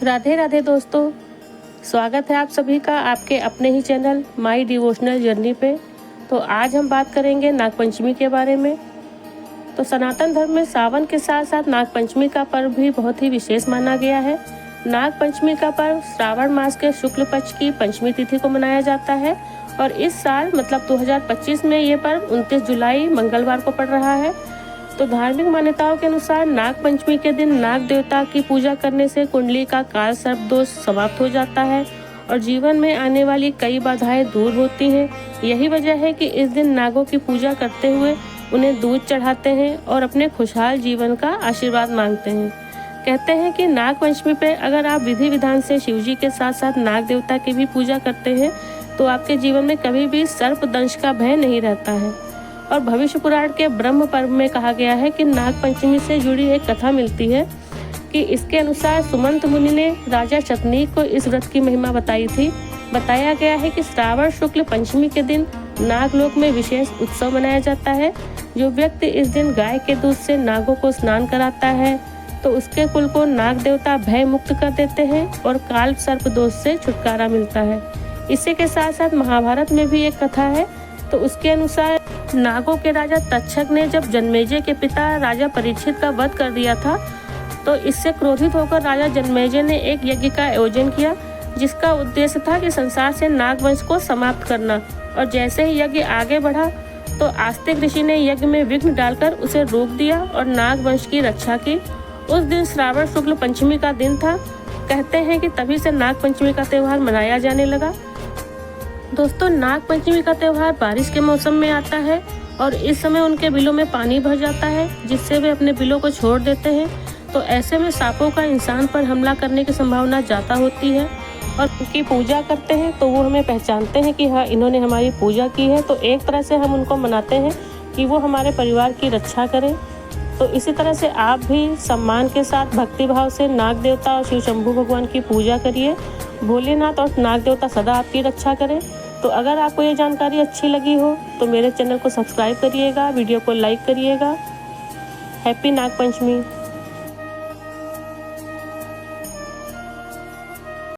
राधे राधे दोस्तों, स्वागत है आप सभी का आपके अपने ही चैनल माई डिवोशनल जर्नी पे। तो आज हम बात करेंगे नागपंचमी के बारे में। तो सनातन धर्म में सावन के साथ साथ नागपंचमी का पर्व भी बहुत ही विशेष माना गया है। नागपंचमी का पर्व श्रावण मास के शुक्ल पक्ष की पंचमी तिथि को मनाया जाता है और इस साल मतलब 2025 में ये पर्व 29 जुलाई मंगलवार को पड़ रहा है। तो धार्मिक मान्यताओं के अनुसार नाग पंचमी के दिन नाग देवता की पूजा करने से कुंडली का काल सर्प दोष समाप्त हो जाता है और जीवन में आने वाली कई बाधाएं दूर होती हैं। यही वजह है कि इस दिन नागों की पूजा करते हुए उन्हें दूध चढ़ाते हैं और अपने खुशहाल जीवन का आशीर्वाद मांगते हैं। कहते हैं कि नाग पंचमी पे अगर आप विधि विधान से शिवजी के साथ साथ नाग देवता की भी पूजा करते हैं तो आपके जीवन में कभी भी सर्प दंश का भय नहीं रहता है। और भविष्य पुराण के ब्रह्म पर्व में कहा गया है कि नाग पंचमी से जुड़ी एक कथा मिलती है कि इसके अनुसार सुमंत मुनि ने राजा शतनीक को इस व्रत की महिमा बताई थी। बताया गया है कि श्रावण शुक्ल पंचमी के दिन नागलोक में विशेष उत्सव मनाया जाता है। जो व्यक्ति इस दिन गाय के दूध से नागों को स्नान कराता है तो उसके कुल को नाग देवता भय मुक्त कर देते हैं और काल सर्प दोष से छुटकारा मिलता है। इसी के साथ साथ महाभारत में भी एक कथा है। तो उसके अनुसार नागों के राजा तक्षक ने जब जन्मेजय के पिता राजा परीक्षित का वध कर दिया था तो इससे क्रोधित होकर राजा जन्मेजय ने एक यज्ञ का आयोजन किया जिसका उद्देश्य था कि संसार से नाग वंश को समाप्त करना। और जैसे ही यज्ञ आगे बढ़ा तो आस्तिक ऋषि ने यज्ञ में विघ्न डालकर उसे रोक दिया और नाग वंश की रक्षा की। उस दिन श्रावण शुक्ल पंचमी का दिन था। कहते हैं कि तभी से नाग पंचमी का त्यौहार मनाया जाने लगा। दोस्तों, नाग पंचमी का त्यौहार बारिश के मौसम में आता है और इस समय उनके बिलों में पानी भर जाता है जिससे वे अपने बिलों को छोड़ देते हैं। तो ऐसे में सांपों का इंसान पर हमला करने की संभावना ज़्यादा होती है और उनकी पूजा करते हैं तो वो हमें पहचानते हैं कि हाँ, इन्होंने हमारी पूजा की है। तो एक तरह से हम उनको मनाते हैं कि वो हमारे परिवार की रक्षा करें। तो इसी तरह से आप भी सम्मान के साथ भक्तिभाव से नाग देवता और शिव शंभू भगवान की पूजा करिए। भोलेनाथ और नाग देवता सदा आपकी रक्षा करें। तो अगर आपको ये जानकारी अच्छी लगी हो तो मेरे चैनल को सब्सक्राइब करिएगा, वीडियो को लाइक करिएगा। हैप्पी नाग पंचमी।